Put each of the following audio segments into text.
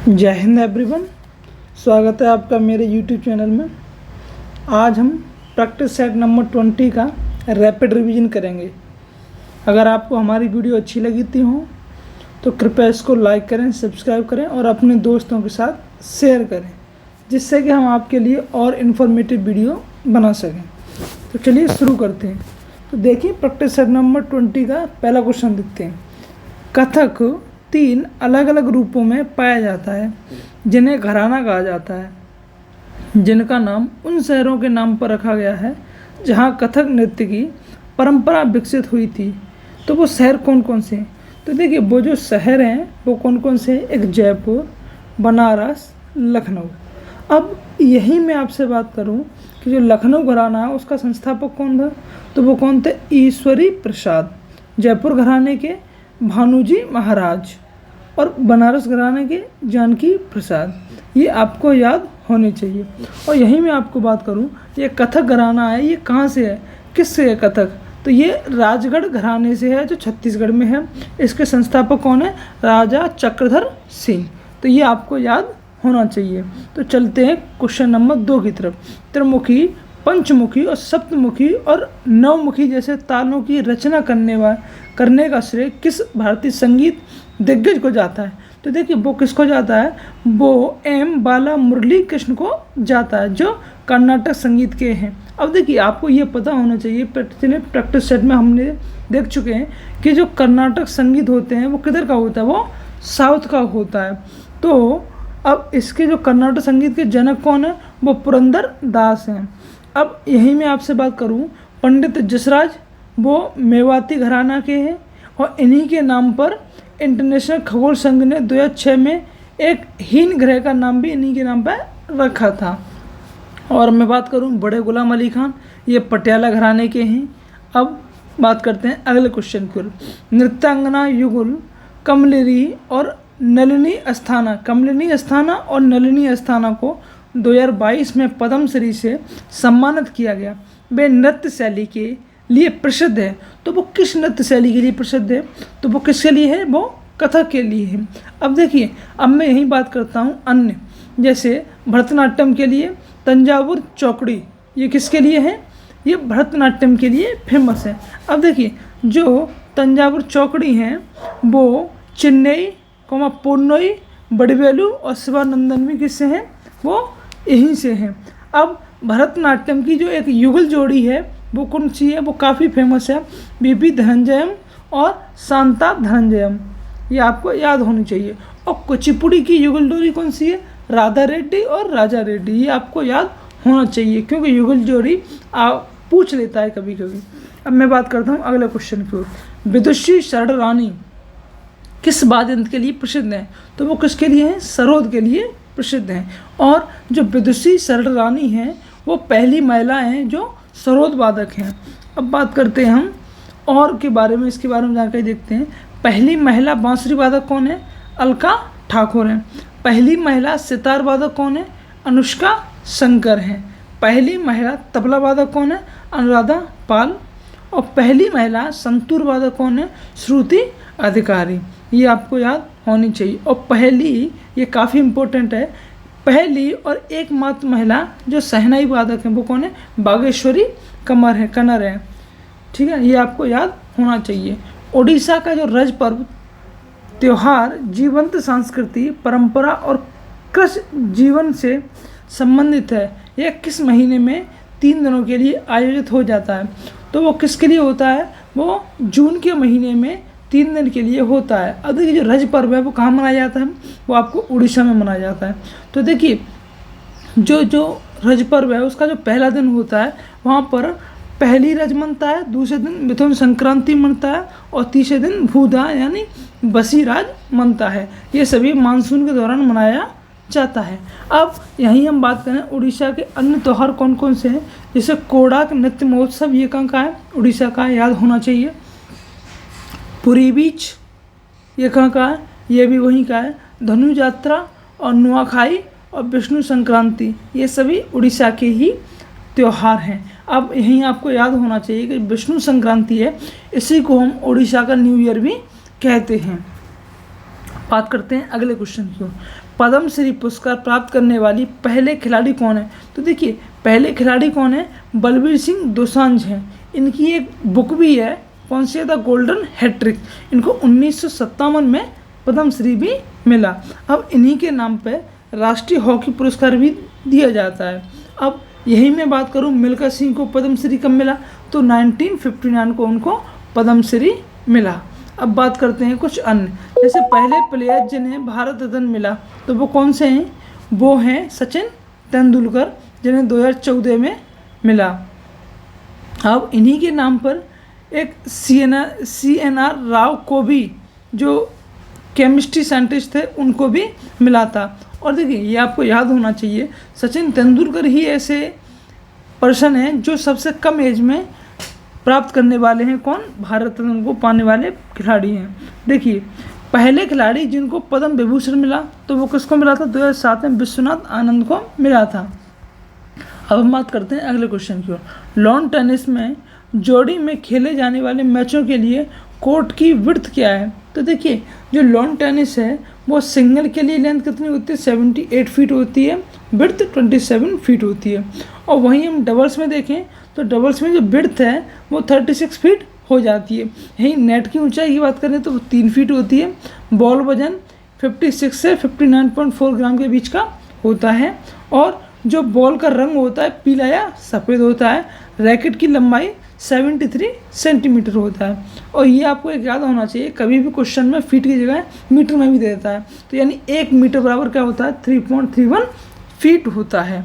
जय हिंद एवरीवन। स्वागत है आपका मेरे YouTube चैनल में। आज हम प्रैक्टिस सेट नंबर 20 का रैपिड रिवीजन करेंगे। अगर आपको हमारी वीडियो अच्छी लगी हो तो कृपया इसको लाइक करें, सब्सक्राइब करें और अपने दोस्तों के साथ शेयर करें, जिससे कि हम आपके लिए और इन्फॉर्मेटिव वीडियो बना सकें। तो चलिए शुरू करते हैं। तो देखिए, प्रैक्टिस सेट नंबर 20 का पहला क्वेश्चन देखते हैं। कथक 3 अलग अलग रूपों में पाया जाता है जिन्हें घराना कहा जाता है, जिनका नाम उन शहरों के नाम पर रखा गया है जहां कथक नृत्य की परंपरा विकसित हुई थी। तो वो शहर कौन कौन से हैं? तो देखिए, वो जो शहर हैं वो कौन कौन से हैं? एक जयपुर, बनारस, लखनऊ। अब यही मैं आपसे बात करूं कि जो लखनऊ घराना है उसका संस्थापक कौन था? तो वो कौन थे? ईश्वरी प्रसाद। जयपुर घराने के भानुजी महाराज और बनारस घराने के जानकी प्रसाद। ये आपको याद होनी चाहिए। और यही मैं आपको बात करूं, ये कथक घराना है, ये कहाँ से है, किससे है कथक? तो ये राजगढ़ घराने से है, जो छत्तीसगढ़ में है। इसके संस्थापक कौन है? राजा चक्रधर सिंह। तो ये आपको याद होना चाहिए। तो चलते हैं क्वेश्चन नंबर 2 की तरफ। त्रिमुखी, पंचमुखी और सप्तमुखी और नवमुखी जैसे तालों की रचना करने का श्रेय किस भारतीय संगीत दिग्गज को जाता है? तो देखिए, वो किसको जाता है? वो एम बाला मुरली कृष्ण को जाता है, जो कर्नाटक संगीत के हैं। अब देखिए, आपको ये पता होना चाहिए, प्रैक्टिस सेट में हमने देख चुके हैं कि जो कर्नाटक संगीत होते हैं वो किधर का होता है? वो साउथ का होता है। तो अब इसके जो कर्नाटक संगीत के जनक कौन है? वो पुरंदर दास हैं। अब यही मैं आपसे बात करूं, पंडित जसराज, वो मेवाती घराना के हैं और इन्हीं के नाम पर इंटरनेशनल खगोल संघ ने 2006 में एक हीन ग्रह का नाम भी इन्हीं के नाम पर रखा था। और मैं बात करूं बड़े गुलाम अली खान, ये पटियाला घराने के हैं। अब बात करते हैं अगले क्वेश्चन की ओर। नृत्यांगना युगल कमलेरी और नलिनी अस्थाना, कमलिनी अस्थाना और नलिनी अस्थाना को 2022 में पद्मश्री से सम्मानित किया गया। वे नृत्य शैली के लिए प्रसिद्ध है। तो वो किस नृत्य शैली के लिए प्रसिद्ध है? तो वो किसके लिए है? वो कथक के लिए है। अब देखिए, अब मैं यही बात करता हूँ अन्य, जैसे भरतनाट्यम के लिए तंजावुर चौकड़ी, ये किसके लिए है? ये भरतनाट्यम के लिए फेमस है। अब देखिए, जो तंजावुर चौकड़ी हैं वो चेन्नई, पोन्नई, बड़वेलू और शिवानंदन भी किससे हैं? वो यहीं से हैं। अब भरतनाट्यम की जो एक युगल जोड़ी है वो कौन सी है? वो काफ़ी फेमस है, बीपी धनंजयम और शांता धनंजयम। ये आपको याद होनी चाहिए। और कुचिपुड़ी की युगल जोड़ी कौन सी है? राधा रेड्डी और राजा रेड्डी। ये आपको याद होना चाहिए, क्योंकि युगल जोड़ी आप पूछ लेता है कभी कभी। अब मैं बात करता हूँ अगले क्वेश्चन की ओर। विदुषी शरण रानी किस वाद्य यंत्र के लिए प्रसिद्ध हैं? तो वो किसके लिए हैं? सरोद के लिए प्रसिद्ध हैं। और जो विदुषी शरण रानी हैं वो पहली महिला हैं जो सरोद वादक हैं। अब बात करते हैं हम और के बारे में, इसके बारे में जानकारी देखते हैं। पहली महिला बांसुरी वादक कौन है? अलका ठाकुर हैं। पहली महिला सितार वादक कौन है? अनुष्का शंकर हैं। पहली महिला तबला वादक कौन है? अनुराधा पाल। और पहली महिला संतूर वादक कौन है? श्रुति अधिकारी। ये आपको याद होनी चाहिए। और पहली, ये काफ़ी इम्पोर्टेंट है, पहली और एकमात्र महिला जो शहनाई वादक हैं वो कौन है? बागेश्वरी कन्नर है। ठीक है, ये आपको याद होना चाहिए। ओडिशा का जो रज पर्व त्यौहार जीवंत संस्कृति, परंपरा और कृषि जीवन से संबंधित है। यह किस महीने में 3 दिनों के लिए आयोजित हो जाता है? तो वो किसके लिए होता है? वो जून के महीने में 3 दिन के लिए होता है। अब देखिए, जो रज पर्व है वो कहाँ मनाया जाता है? वो आपको उड़ीसा में मनाया जाता है। तो देखिए, जो रज पर्व है उसका जो पहला दिन होता है वहाँ पर पहली रज मनता है, दूसरे दिन मिथुन संक्रांति मनता है और तीसरे दिन भूदा यानी बसी राज मनता है। ये सभी मानसून के दौरान मनाया जाता है। अब यहीं हम बात करें उड़ीसा के अन्य त्यौहार कौन कौन से हैं, जैसे कोडाक नृत्य महोत्सव, ये कहाँ का है? उड़ीसा का, याद होना चाहिए। पुरी बीच, ये कहाँ का है? ये भी वहीं का है। धनु यात्रा और नुआखाई और विष्णु संक्रांति, ये सभी उड़ीसा के ही त्यौहार हैं। अब यहीं आपको याद होना चाहिए कि विष्णु संक्रांति है, इसी को हम उड़ीसा का न्यू ईयर भी कहते हैं। बात करते हैं अगले क्वेश्चन की ओर। पद्मश्री पुरस्कार प्राप्त करने वाली पहले खिलाड़ी कौन है? तो देखिए पहले खिलाड़ी कौन है, बलबीर सिंह दोसांझ हैं। इनकी एक बुक भी है, कौन सी है, द गोल्डन हैट्रिक। इनको 1957 में पद्मश्री भी मिला। अब इन्हीं के नाम पे राष्ट्रीय हॉकी पुरस्कार भी दिया जाता है। अब यही मैं बात करूं, मिल्खा सिंह को पद्मश्री कब मिला? तो 1959 को उनको पद्मश्री मिला। अब बात करते हैं कुछ अन्य, जैसे पहले प्लेयर जिन्हें भारत रत्न मिला तो वो कौन से हैं? वो हैं सचिन तेंदुलकर, जिन्हें 2014 में मिला। अब इन्हीं के नाम पर एक CNR राव को भी, जो केमिस्ट्री साइंटिस्ट थे, उनको भी मिला था। और देखिए ये आपको याद होना चाहिए, सचिन तेंदुलकर ही ऐसे पर्सन हैं जो सबसे कम एज में प्राप्त करने वाले हैं। कौन? भारत रत्न को पाने वाले खिलाड़ी हैं। देखिए पहले खिलाड़ी जिनको पद्म विभूषण मिला तो वो किसको मिला था? 2007 में विश्वनाथ आनंद को मिला था। अब हम बात करते हैं अगले क्वेश्चन की ओर। लॉन टेनिस में जोड़ी में खेले जाने वाले मैचों के लिए कोर्ट की विड्थ क्या है? तो देखिए जो लॉन टेनिस है वो सिंगल के लिए लेंथ कितनी होती है? 78 फीट होती है, विड्थ 27 फीट होती है। और वहीं हम डबल्स में देखें तो डबल्स में जो विड्थ है वो 36 फीट हो जाती है। यहीं नेट की ऊंचाई की बात करें तो वो 3 फीट होती है। बॉल वजन 56 से 59.4 ग्राम के बीच का होता है। और जो बॉल का रंग होता है पीला या सफ़ेद होता है। रैकेट की लंबाई 73 सेंटीमीटर होता है। और ये आपको एक याद होना चाहिए, कभी भी क्वेश्चन में फीट की जगह मीटर में भी दे देता है। तो यानी 1 मीटर बराबर क्या होता है? 3.31 फीट होता है।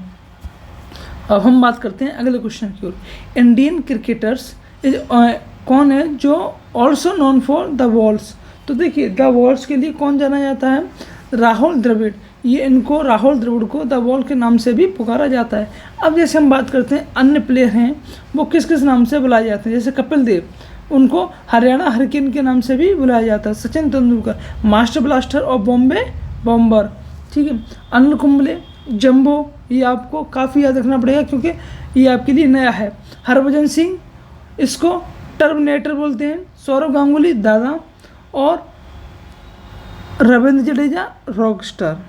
अब हम बात करते हैं अगले क्वेश्चन की ओर। इंडियन क्रिकेटर्स कौन है जो also known for the walls? तो देखिए द वॉल्स के लिए कौन जाना जाता है? राहुल द्रविड़। ये इनको राहुल द्रविड़ को द वॉल के नाम से भी पुकारा जाता है। अब जैसे हम बात करते हैं अन्य प्लेयर हैं वो किस किस नाम से बुलाए जाते हैं, जैसे कपिल देव, उनको हरियाणा हरिकेन के नाम से भी बुलाया जाता है। सचिन तेंदुलकर मास्टर ब्लास्टर और बॉम्बे बॉम्बर, ठीक है। अनिल कुंबले जंबो, ये आपको काफ़ी याद रखना पड़ेगा क्योंकि ये आपके लिए नया है। हरभजन सिंह, इसको टर्मिनेटर बोलते हैं। सौरव गांगुली दादा, और रविंद्र जडेजा रॉक स्टार।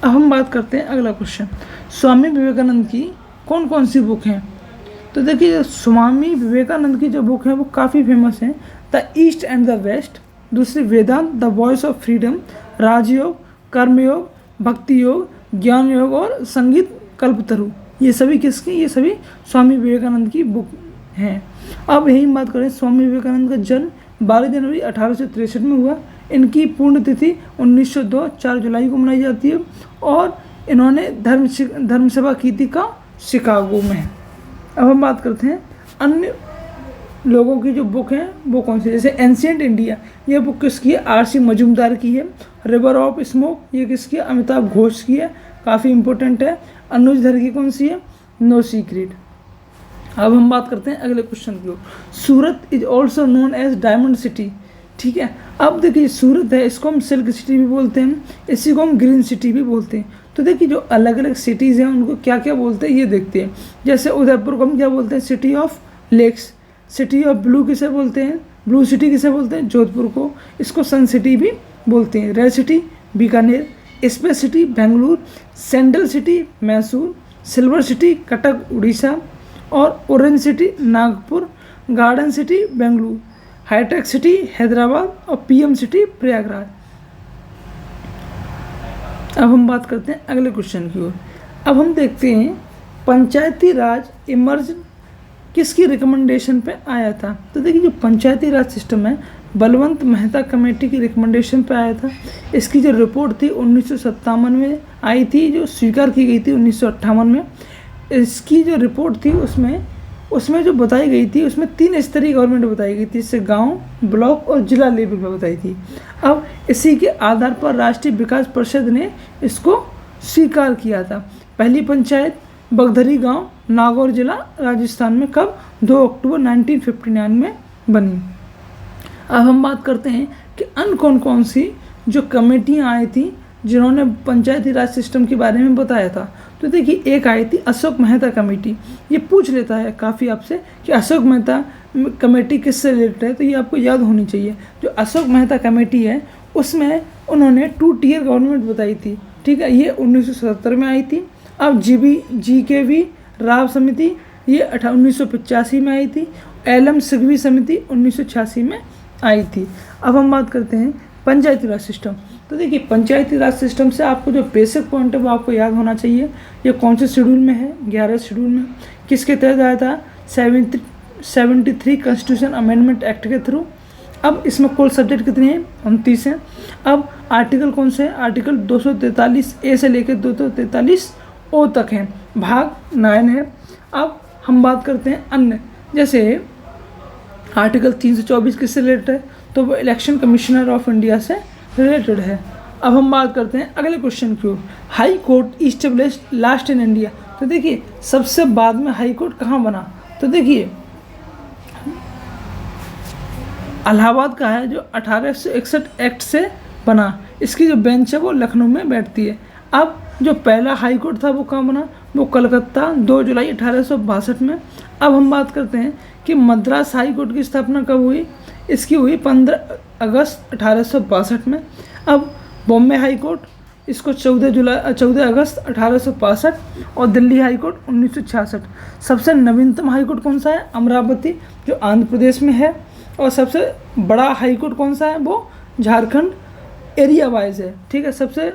अब हम बात करते हैं अगला क्वेश्चन। स्वामी विवेकानंद की कौन कौन सी बुक हैं? तो देखिए स्वामी विवेकानंद की जो बुक है वो काफ़ी फेमस है। The East and the West, दूसरी Vedanta, the voice of freedom, Rajayoga, Karmayoga, Bhakti योग, ज्ञान योग और संगीत कल्पतरु। ये सभी किसकी? ये सभी स्वामी विवेकानंद की बुक हैं। अब यही बात करें, स्वामी विवेकानंद का जन्म 12 जनवरी 1863 में हुआ। इनकी पूर्ण तिथि 1902 4 जुलाई को मनाई जाती है। और इन्होंने धर्म सभा की थी का शिकागो में। अब हम बात करते हैं अन्य लोगों की जो बुक हैं वो कौन सी, जैसे एंशिएंट इंडिया, ये बुक किसकी है? RC मजूमदार की है। रिवर ऑफ स्मोक, ये किसकी है? अमिताभ घोष की है, काफ़ी इंपॉर्टेंट है। अनुज धर की कौन सी है? No secret. अब हम बात करते हैं अगले क्वेश्चन की ओर। Surat is also known as diamond city, ठीक है। अब देखिए सूरत है, इसको हम सिल्क सिटी भी बोलते हैं, इसी को हम ग्रीन सिटी भी बोलते हैं। तो देखिए जो अलग अलग सिटीज़ हैं उनको क्या क्या बोलते हैं ये देखते हैं। जैसे उदयपुर को हम क्या बोलते हैं? City of lakes. City of blue किसे बोलते हैं? ब्लू सिटी किसे बोलते हैं? जोधपुर को। इसको सन सिटी भी बोलते हैं। Red city Bikaner, space city Bengaluru, sandal city Mysore, silver city Cuttack Orissa, और orange city Nagpur, garden city Bengaluru, hi tech city Hyderabad और PM सिटी प्रयागराज। अब हम बात करते हैं अगले क्वेश्चन की ओर। अब हम देखते हैं पंचायती राज इमर्ज किसकी रिकमेंडेशन पे आया था? तो देखिए जो पंचायती राज सिस्टम है बलवंत मेहता कमेटी की रिकमेंडेशन पे आया था। इसकी जो रिपोर्ट थी 1957 में आई थी, जो स्वीकार की गई थी 1958 में। इसकी जो रिपोर्ट थी उसमें जो बताई गई थी उसमें 3 स्तरीय गवर्नमेंट बताई गई थी, इससे गांव, ब्लॉक और जिला लेवल पर बताई थी। अब इसी के आधार पर राष्ट्रीय विकास परिषद ने इसको स्वीकार किया था। पहली पंचायत बगधरी गांव, नागौर जिला, राजस्थान में कब? 2 अक्टूबर 1959 में बनी। अब हम बात करते हैं कि अन्य कौन कौन सी जो कमेटियाँ आई थी जिन्होंने पंचायती राज सिस्टम के बारे में बताया था। तो देखिए एक आई थी अशोक मेहता कमेटी। ये पूछ लेता है काफ़ी आपसे कि अशोक मेहता कमेटी किससे रिलेटेड है, तो ये आपको याद होनी चाहिए। जो अशोक मेहता कमेटी है उसमें उन्होंने 2 टियर गवर्नमेंट बताई थी, ठीक है, ये 1977 में आई थी। अब GKV राव समिति ये 1985 में आई थी। एलएम सिगवी समिति 1986 में आई थी। अब हम बात करते हैं पंचायती राज सिस्टम। तो देखिए पंचायती राज सिस्टम से आपको जो बेसिक पॉइंट है वो आपको याद होना चाहिए। ये कौन से शेड्यूल में है? 11 शेड्यूल में। किसके तहत आया था? 73 कॉन्स्टिट्यूशन अमेंडमेंट एक्ट के थ्रू। अब इसमें कुल सब्जेक्ट कितने हैं? 29 हैं। अब आर्टिकल कौन से हैं? आर्टिकल 243A से लेकर 243O तक हैं। भाग 9 है। अब हम बात करते हैं अन्य, जैसे आर्टिकल 324 किससे रिलेटेड है? तो वो इलेक्शन कमिश्नर ऑफ इंडिया से रिलेटेड है। अब हम बात करते हैं अगले क्वेश्चन की ओर। High court established last in India. तो देखिए सबसे बाद में हाई कोर्ट कहाँ बना? तो देखिए इलाहाबाद का है, जो 1861 एक्ट से बना। इसकी जो बेंच है वो लखनऊ में बैठती है। अब जो पहला हाई कोर्ट था वो कहाँ बना? वो कलकत्ता 2 जुलाई 1862 में। अब हम बात करते हैं कि मद्रास हाई कोर्ट की स्थापना कब हुई? इसकी हुई 15 अगस्त 1862 में। अब बॉम्बे हाई कोर्ट, इसको 14 अगस्त 1865 और दिल्ली हाई कोर्ट 1966। सबसे नवीनतम हाई कोर्ट कौन सा है? अमरावती, जो आंध्र प्रदेश में है। और सबसे बड़ा हाई कोर्ट कौन सा है? वो झारखंड एरिया वाइज है, ठीक है। सबसे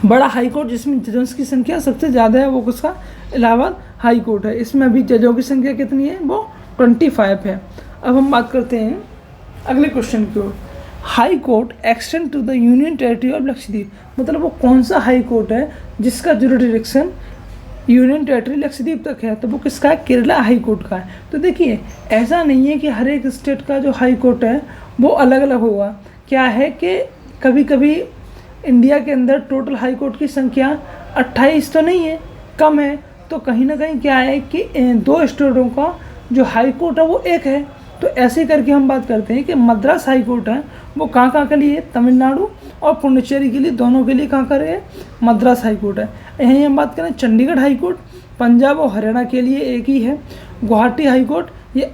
बड़ा हाई कोर्ट जिसमें जजों की संख्या सबसे ज़्यादा है वो किसका? इलाहाबाद हाई कोर्ट है। इसमें अभी जजों की संख्या कितनी है? वो 25 है। अब हम बात करते हैं अगले क्वेश्चन की ओर। High court extend to the union territory of Lakshadweep. मतलब वो कौन सा हाई कोर्ट है जिसका जुरिडिक्शन यूनियन टेरिटरी लक्षद्वीप तक है? तो वो किसका है? केरला हाई कोर्ट का है। तो देखिए ऐसा नहीं है कि हर एक स्टेट का जो हाई कोर्ट है वो अलग अलग होगा। क्या है कि कभी कभी इंडिया के अंदर टोटल हाई कोर्ट की संख्या 28 तो नहीं है, कम है। तो कहीं ना कहीं क्या है कि 2 स्टेटों का जो हाई कोर्ट है वो एक है। तो ऐसे करके हम बात करते हैं कि मद्रास हाई कोर्ट है वो कहाँ के लिए? तमिलनाडु और पुडुचेरी के लिए, दोनों के लिए कहाँ का है? मद्रास हाई कोर्ट है। यहीं हम बात करें चंडीगढ़ हाई कोर्ट पंजाब और हरियाणा के लिए एक ही है। गुवाहाटी हाई कोर्ट ये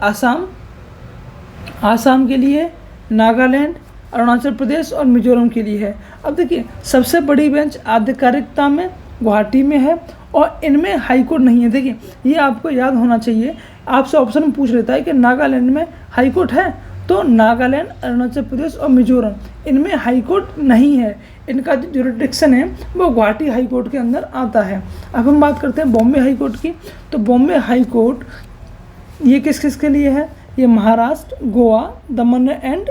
आसाम के लिए, नागालैंड, अरुणाचल प्रदेश और मिजोरम के लिए है। अब देखिए सबसे बड़ी बेंच आधिकारिकता में गुवाहाटी में है और इनमें हाई कोर्ट नहीं है। देखिए ये आपको याद होना चाहिए। आपसे ऑप्शन में पूछ लेता है कि नागालैंड में हाई कोर्ट है? तो नागालैंड, अरुणाचल प्रदेश और मिजोरम इनमें हाई कोर्ट नहीं है। इनका जो जुरिडिक्शन है वो गुवाहाटी हाई कोर्ट के अंदर आता है। अब हम बात करते हैं बॉम्बे हाई कोर्ट की। तो बॉम्बे हाई कोर्ट ये किस किस के लिए है? ये महाराष्ट्र, गोवा, दमन एंड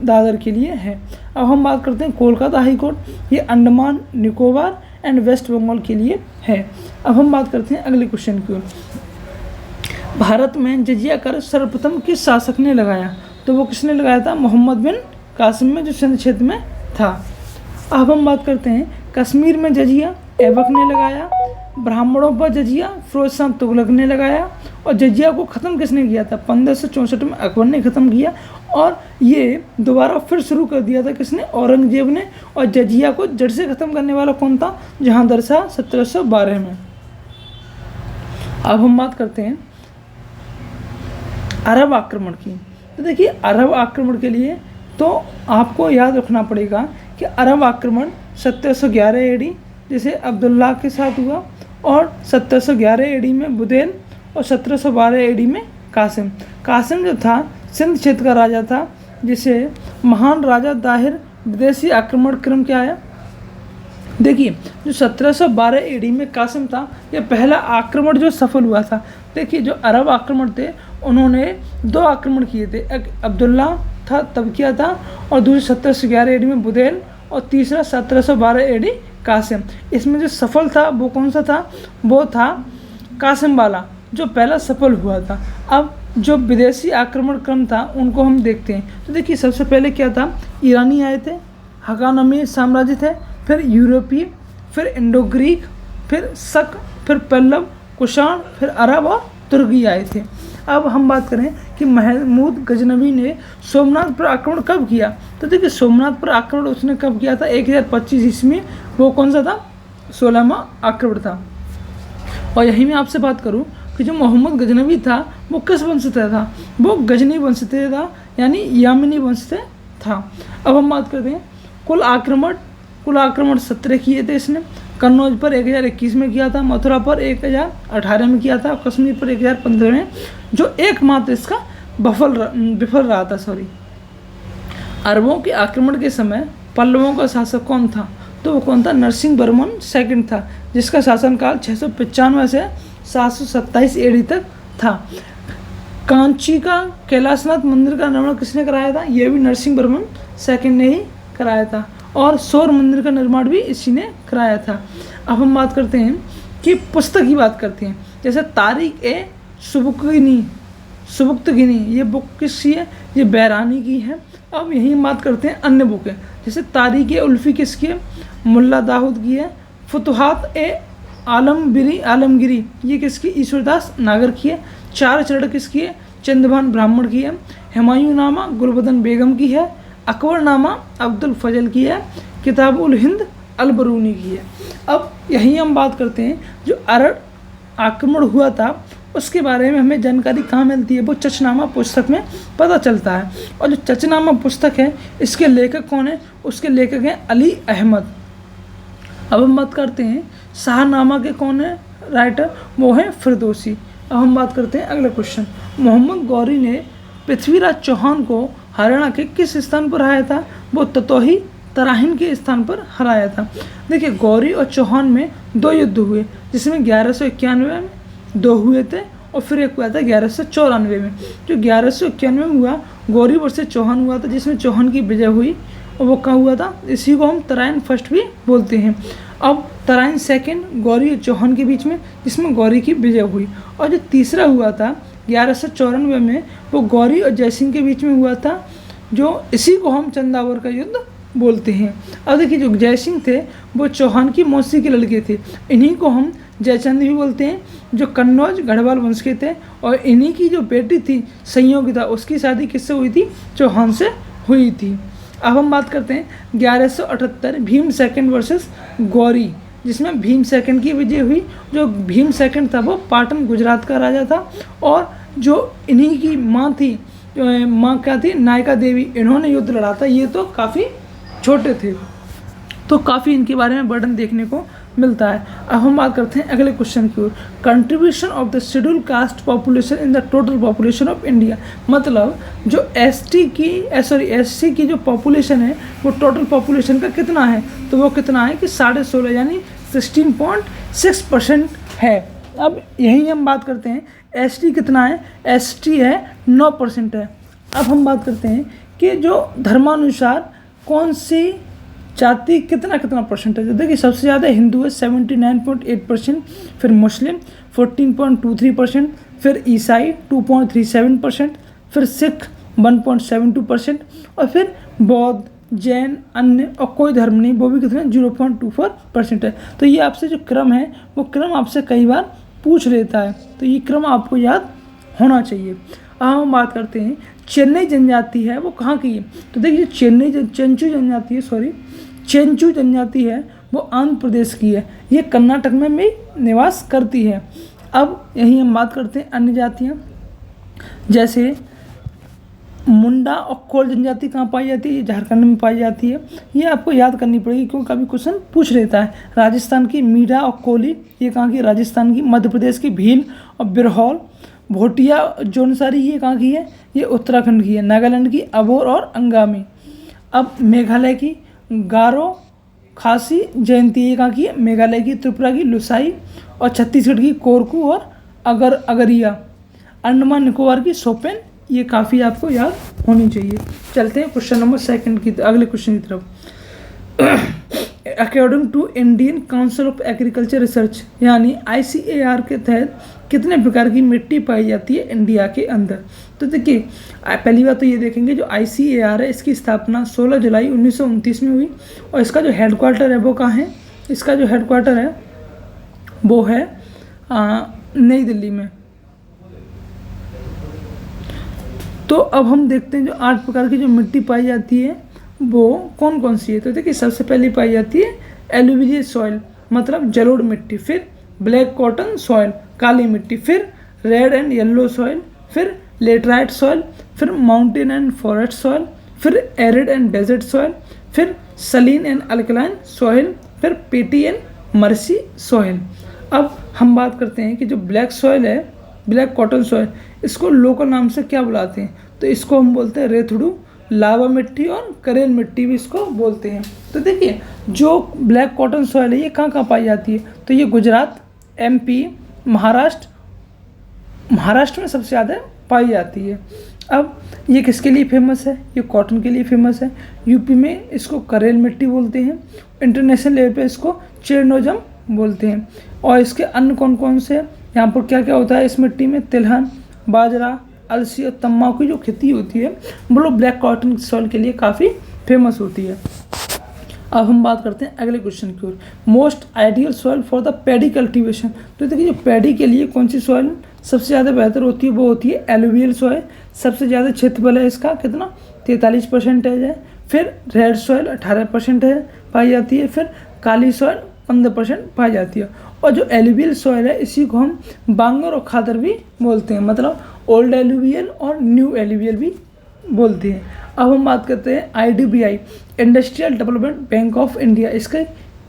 दादर के लिए है। अब हम बात करते हैं कोलकाता हाई कोर्ट, ये अंडमान निकोबार एंड वेस्ट बंगाल के लिए है। अब हम बात करते हैं अगले क्वेश्चन की ओर। भारत में जजिया कर सर्वप्रथम किस शासक ने लगाया? तो वो किसने लगाया था? मोहम्मद बिन कासिम में, जो सिंध क्षेत्र में था। अब हम बात करते हैं कश्मीर में जजिया ऐबक ने लगाया। ब्राह्मणों पर जजिया फिरोज शाह तुगलक ने लगाया। और जजिया को ख़त्म किसने किया था? 1564 में अकबर ने ख़त्म किया। और ये दोबारा फिर शुरू कर दिया था किसने? औरंगजेब ने। और जजिया को जड़ से ख़त्म करने वाला कौन था? जहांगीर शाह 1712 में। अब हम बात करते हैं अरब आक्रमण की। तो देखिए अरब आक्रमण के लिए तो आपको याद रखना पड़ेगा कि अरब आक्रमण 1711 एडी जैसे अब्दुल्ला के साथ हुआ, और 1711 एडी में बुदैन, और 1712 एडी में कासिम जो था सिंध क्षेत्र का राजा था, जिसे महान राजा दाहिर विदेशी आक्रमण क्रम क्या आया? देखिए जो 1712 एडी में कासिम था, यह पहला आक्रमण जो सफल हुआ था। देखिए जो अरब आक्रमण थे उन्होंने 2 आक्रमण किए थे। एक अब्दुल्ला था तब किया था, और दूसरी 1711 एडी में बुदैन, और तीसरा 1712 एडी कासिम। इसमें जो सफल था वो कौन सा था? वो था कासिम वाला, जो पहला सफल हुआ था। अब जो विदेशी आक्रमण क्रम था उनको हम देखते हैं। तो देखिए सबसे पहले क्या था? ईरानी आए थे, हकानमी साम्राज्य थे, फिर यूरोपीय, फिर इंडो ग्रीक, फिर शक, फिर पल्लव, कुषाण, फिर अरब और तुर्की आए थे। अब हम बात करें कि महमूद गजनवी ने सोमनाथ पर आक्रमण कब किया? तो देखिए सोमनाथ पर आक्रमण उसने कब किया था? 1025 ईस्वी में। वो कौन सा था? 16वां आक्रमण था। और यही मैं आपसे बात करूं कि जो मोहम्मद गजनवी था वो किस वंश से था? वो गजनी वंश से था, यानी यामिनी वंश से था। अब हम बात करते हैं कुल आक्रमण 17 किए थे इसने। कन्नौज पर 1021 में किया था, मथुरा पर 1018 में किया था, कश्मीर पर 1015 में, जो एकमात्र इसका विफल रहा था। अरबों के आक्रमण के समय पल्लवों का शासक कौन था? तो वो कौन था? नरसिंह वर्मन सेकंड था, जिसका शासनकाल 695 से 727 एडी तक था। कांची का कैलाशनाथ मंदिर का निर्माण किसने कराया था? यह भी नरसिंह वर्मन सेकंड ने ही कराया था। और सौर मंदिर का निर्माण भी इसी ने कराया था। अब हम बात करते हैं कि पुस्तक की बात करते हैं। जैसे तारिक ए सुबुक्तगिनी, ये बुक किसकी है? ये बैरानी की है। अब यही हम बात करते हैं अन्य बुकें। जैसे तारिक ए उल्फी किसकी है? मुल्ला दाऊद की है। फुतुहात ए आलमगिरी ये किसकी? ईश्वरदास नागर की है। चार चरण किसकी है? चंद्रभान ब्राह्मण की है। हुमायूं नामा गुलबदन बेगम की है। अकबरनामा अब्दुल फजल की है। किताबुल हिंद अलबरूनी की है। अब यही हम बात करते हैं जो अरड़ आक्रमण हुआ था उसके बारे में हमें जानकारी कहाँ मिलती है? वो चचनामा पुस्तक में पता चलता है। और जो चचनामा पुस्तक है इसके लेखक कौन है? उसके लेखक हैं अली अहमद। अब हम बात करते हैं शाहनामा के कौन है राइटर? वो है फिरदौसी। अब हम बात करते हैं अगला क्वेश्चन। मोहम्मद गौरी ने पृथ्वीराज चौहान को हरियाणा के किस स्थान पर हराया था? वो ततोही तराहिन के स्थान पर हराया था। देखिए गौरी और चौहान में 2 युद्ध हुए, जिसमें 1191 में 2 हुए थे और फिर एक हुआ था 1194 में। जो 1191 में हुआ गौरी वर्सेस चौहान हुआ था, जिसमें चौहान की विजय हुई। और वो कहाँ हुआ था? इसी को हम तराइन फर्स्ट भी बोलते हैं। अब तराइन सेकंड गौरी और चौहान के बीच में, जिसमें गौरी की विजय हुई। और जो तीसरा हुआ था 1194 में, वो गौरी और जयसिंह के बीच में हुआ था, जो इसी को हम चंदावर का युद्ध बोलते हैं। अब देखिए जो जयसिंह थे वो चौहान की मौसी के लड़के थे, इन्हीं को हम जयचंद भी बोलते हैं, जो कन्नौज गढ़वाल वंश के थे। और इन्हीं की जो बेटी थी संयोगिता, उसकी शादी किससे हुई थी? चौहान से हुई थी। अब हम बात करते हैं 1178 भीम सेकंड वर्सेस गौरी, जिसमें भीम सेकंड की विजय हुई। जो भीम सेकंड था वो पाटन गुजरात का राजा था। और जो इन्हीं की माँ थी, माँ क्या थी? नायका देवी, इन्होंने युद्ध लड़ा था। ये तो काफ़ी छोटे थे, तो काफ़ी इनके बारे में वर्णन देखने को मिलता है। अब हम बात करते हैं अगले क्वेश्चन की ओर। Contribution of the schedule caste population in the total population of India, मतलब जो एससी की जो पॉपुलेशन है वो टोटल पॉपुलेशन का कितना है? तो वो कितना है कि 16.5 यानी 16.6% है। अब यही हम बात करते हैं एसटी कितना है? एसटी है 9% है। अब हम बात करते हैं कि जो धर्मानुसार कौन सी जाति कितना परसेंट है? देखिए सबसे ज़्यादा हिंदू है 79.8%, फिर मुस्लिम 14.23%, फिर ईसाई 2.37%, फिर सिख 1.72% और फिर बौद्ध, जैन, अन्य और कोई धर्म नहीं, वो भी कितने 0.24% है। तो ये आपसे जो क्रम है वो क्रम आपसे कई बार पूछ लेता है, तो ये क्रम आपको याद होना चाहिए। अब हम बात करते हैं चेन्नई जनजाति है वो कहाँ की है? तो देखिए चेंचू जनजाति है वो आंध्र प्रदेश की है। ये कर्नाटक में भी निवास करती है। अब यही हम बात करते हैं अन्य जातियाँ, जैसे मुंडा और कोल जनजाति कहाँ पाई जाती है? ये झारखंड में पाई जाती है। ये आपको याद करनी पड़ेगी क्योंकि कभी क्वेश्चन पूछ लेता है। राजस्थान की मीरा और कोली ये कहाँ की? राजस्थान की। मध्य प्रदेश की भील और बिरहौल। भोटिया जौनसारी ये कहाँ की है? ये उत्तराखंड की है। नागालैंड की अबोर और अंगामी। अब मेघालय की गारो खासी जयंती ये कहाँ की है? मेघालय की। त्रिपुरा की लुसाई और छत्तीसगढ़ की कोरकू और अगरिया। अंडमान निकोबार की सोपेन। ये काफ़ी आपको याद होनी चाहिए। चलते हैं क्वेश्चन नंबर 2 की अगले क्वेश्चन की तरफ। According to Indian Council of Agriculture Research यानी ICAR के तहत कितने प्रकार की मिट्टी पाई जाती है इंडिया के अंदर? तो देखिए पहली बात तो ये देखेंगे जो ICAR है इसकी स्थापना 16 जुलाई 1929 में हुई और इसका जो हेडक्वार्टर है वो कहाँ है? इसका जो हेडक्वार्टर है वो है नई दिल्ली में। तो अब हम देखते हैं जो 8 प्रकार की जो मिट्टी पाई जाती है वो कौन कौन सी है। तो देखिए सबसे पहले पाई जाती है एलुवियल सॉइल मतलब जलोढ़ मिट्टी, फिर ब्लैक कॉटन सॉइल काली मिट्टी, फिर रेड एंड येलो सॉइल, फिर लेटराइट सॉइल, फिर माउंटेन एंड फॉरेस्ट सॉइल, फिर एरिड एंड डेजर्ट सॉइल, फिर सलीन एंड अल्कलाइन सॉइल, फिर पेटी एंड मर्सी सॉइल। अब हम बात करते हैं कि जो ब्लैक सॉइल है, ब्लैक कॉटन सॉइल, इसको लोकल नाम से क्या बुलाते हैं? तो इसको हम बोलते हैं रेतड़ू, लावा मिट्टी और करेल मिट्टी भी इसको बोलते हैं। तो देखिए जो ब्लैक कॉटन सॉइल है ये कहाँ कहाँ पाई जाती है? तो ये गुजरात, MP, महाराष्ट्र में सबसे ज़्यादा पाई जाती है। अब ये किसके लिए फेमस है? ये कॉटन के लिए फेमस है। यूपी में इसको करेल मिट्टी बोलते हैं, इंटरनेशनल लेवल पे इसको चेरनोजम बोलते हैं। और इसके अन्य कौन कौन से, यहाँ पर क्या क्या होता है इस मिट्टी में? तिलहन, बाजरा, अलसी और तम्बाकू की जो खेती होती है वो लोग ब्लैक कॉटन सॉइल के लिए काफ़ी फेमस होती है। अब हम बात करते हैं अगले क्वेश्चन की ओर, most ideal soil for the paddy cultivation. तो देखिए जो पैडी के लिए कौन सी सॉइल सबसे ज़्यादा बेहतर होती है? वो होती है एलुवियल सॉइल। सबसे ज़्यादा क्षेत्रफल है इसका कितना? 43% है। फिर रेड सॉइल 18% है पाई जाती है। फिर काली सॉइल 15% पाई जाती है। और जो एलुवियल सॉइल है इसी को हम बांगर और खादर भी बोलते हैं, मतलब ओल्ड एलुवियल और न्यू एलुवियल भी बोलते हैं। अब हम बात करते हैं IDBI, industrial development bank of India. इसके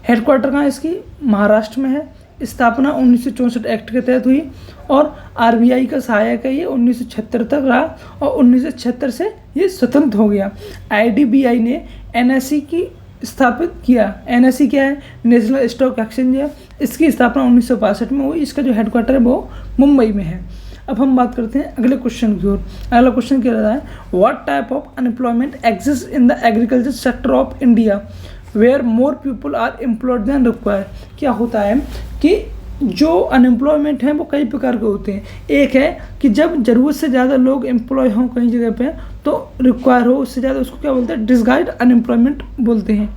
हेडक्वार्टर कहाँ? इसकी महाराष्ट्र में है। स्थापना 1964 एक्ट के तहत हुई और RBI का सहायक है। ये 1976 तक रहा और 1976 से ये स्वतंत्र हो गया। IDBI ने NSE की स्थापित किया। NSE क्या है? नेशनल स्टॉक एक्सचेंज है। इसकी स्थापना 1962 में हुई। इसका जो हेडक्वार्टर है वो मुंबई में है। अब हम बात करते हैं अगले क्वेश्चन की ओर। अगला क्वेश्चन क्या रहता है? What type of unemployment exist in the agriculture sector of India where more people are employed than required. क्या होता है कि जो अनएम्प्लॉयमेंट है वो कई प्रकार के होते हैं। एक है कि जब ज़रूरत से ज़्यादा लोग एम्प्लॉय हों कहीं जगह पे तो रिक्वायर हो उससे ज़्यादा, उसको क्या बोलते हैं? डिसगाइड अनएम्प्लॉयमेंट बोलते हैं।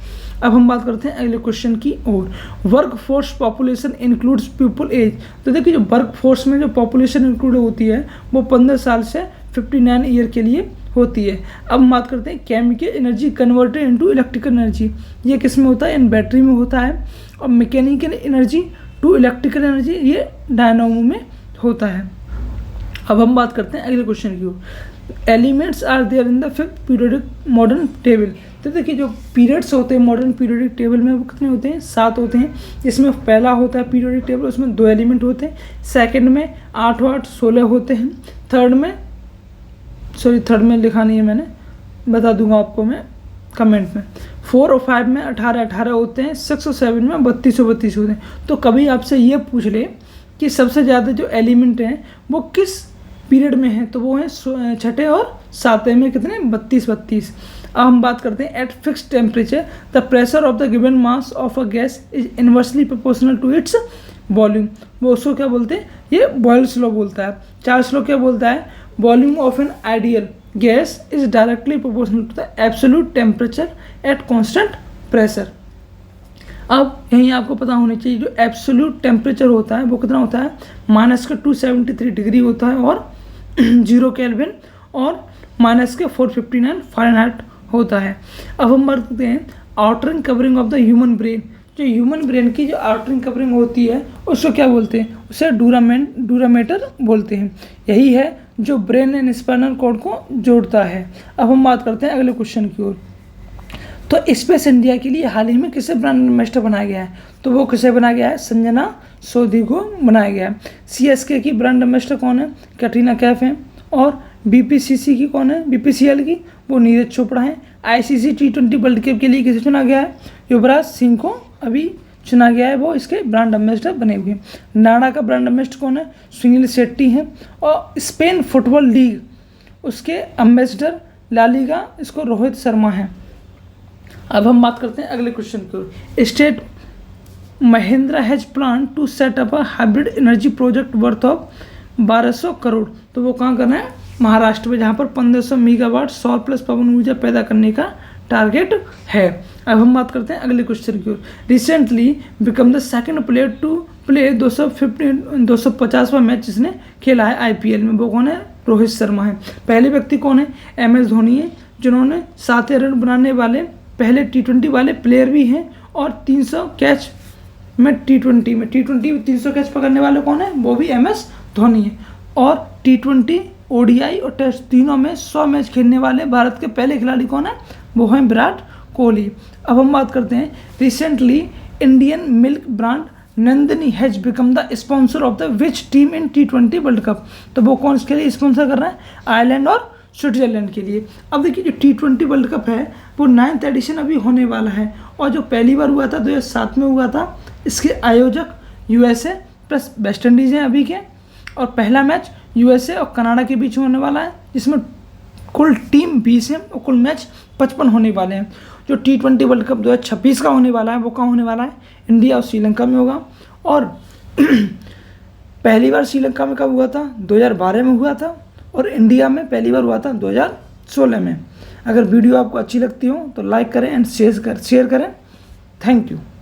अब हम बात करते हैं अगले क्वेश्चन की ओर, work force population includes people age. तो देखिए जो वर्क फोर्स में जो पॉपुलेशन इंक्लूड होती है वो 15 साल से 59 ईयर के लिए होती है। अब हम बात करते हैं chemical energy converted into electrical energy. ये किस में होता है? इन बैटरी में होता है। और mechanical energy to electrical energy ये डायनामो में होता है। अब हम बात करते हैं अगले क्वेश्चन की ओर, elements are there in the fifth periodic modern table. तो देखिए जो पीरियड्स होते हैं मॉडर्न पीरियोडिक टेबल में वो कितने होते हैं? 7 होते हैं। इसमें पहला होता है पीरियोडिक टेबल, उसमें 2 एलिमेंट होते हैं। सेकंड में 8 और 8 16 होते हैं। थर्ड में लिखा नहीं है मैंने, बता दूंगा आपको मैं कमेंट में। 4 और 5 में 18 होते हैं। 6 और 7 में 32 होते हैं। तो कभी आपसे ये पूछ ले कि सबसे ज़्यादा जो एलिमेंट हैं वो किस पीरियड में है, तो वो है 6ठे और 7वें में कितने? 32। अब हम बात करते हैं at fixed temperature the pressure of the given mass of a gas is inversely proportional to its volume. वो उसको क्या बोलते हैं? ये बॉयल्स लॉ बोलता है। चार्ल्स लॉ क्या बोलता है? Volume of an ideal gas is directly proportional to the absolute temperature at constant pressure. अब यहीं आपको पता होना चाहिए जो एब्सोल्यूट टेम्परेचर होता है वो कितना होता है? -273 डिग्री होता है और 0 केल्विन और -459 फ़ारेनहाइट होता है। अब हम बात करते हैं outer ring covering of the human brain. जो ह्यूमन ब्रेन की जो आउटरिंग कवरिंग होती है उसको क्या बोलते हैं? उसे डूरामेटर बोलते हैं। यही है जो ब्रेन एंड स्पाइनल कॉर्ड को जोड़ता है। अब हम बात करते हैं अगले क्वेश्चन की ओर। तो स्पेस इंडिया के लिए हाल ही में किसे ब्रांड एम्बेसडर बनाया गया है? तो वो किसे बनाया गया है? संजना सोधी को बनाया गया है। CSK की ब्रांड एम्बेसडर कौन है? कैटरीना कैफ है। और BPCC की कौन है? BPCL की वो नीरज चोपड़ा है। ICC T20 वर्ल्ड कप के लिए किसे चुना गया है? युवराज सिंह को अभी चुना गया है, वो इसके ब्रांड एम्बेसडर बने हुए हैं। नाडा का ब्रांड एम्बेसडर कौन है? सुनील शेट्टी हैं। और स्पेन फुटबॉल लीग उसके एम्बेसडर ला लीगा इसको रोहित शर्मा हैं। अब हम बात करते हैं अगले क्वेश्चन की ओर। State Mahindra has plan to set up a hybrid energy project worth of 1200 crore. तो वो कहाँ करना है? महाराष्ट्र में, जहाँ पर 1500 मेगावाट सौर प्लस पवन ऊर्जा पैदा करने का टारगेट है। अब हम बात करते हैं अगले क्वेश्चन की ओर। Recently become the second player to play 250वां मैच जिसने खेला है IPL में, वो कौन है? रोहित शर्मा है। पहले व्यक्ति कौन है? MS धोनी है, जिन्होंने 7 रन बनाने वाले पहले T20 वाले प्लेयर भी हैं। और 300 कैच में T20 में 300 कैच पकड़ने वाले कौन है? वो भी MS धोनी है। और T20 ओडीआई और टेस्ट तीनों में 100 मैच खेलने वाले भारत के पहले खिलाड़ी कौन है? वो हैं विराट कोहली। अब हम बात करते हैं, recently Indian milk brand Nandini has become the sponsor of the which team in T20 world cup. तो वो कौन के लिए स्पॉन्सर कर रहा है? आयरलैंड और स्विट्जरलैंड के लिए। अब देखिए जो T20 वर्ल्ड कप है वो 9th एडिशन अभी होने वाला है, और जो पहली बार हुआ था 2007 में हुआ था। इसके आयोजक यूएसए प्लस वेस्ट इंडीज़ हैं अभी के, और पहला मैच यूएसए और कनाडा के बीच में होने वाला है, जिसमें कुल टीम 20 है और कुल मैच 55 होने वाले हैं। जो T20 वर्ल्ड कप 2026 का होने वाला है वो कहाँ होने वाला है? इंडिया और श्रीलंका में होगा। और पहली बार श्रीलंका में कब हुआ था? 2012 में हुआ था, और इंडिया में पहली बार हुआ था 2016 में। अगर वीडियो आपको अच्छी लगती हो तो लाइक करें एंड शेयर करें। Thank you.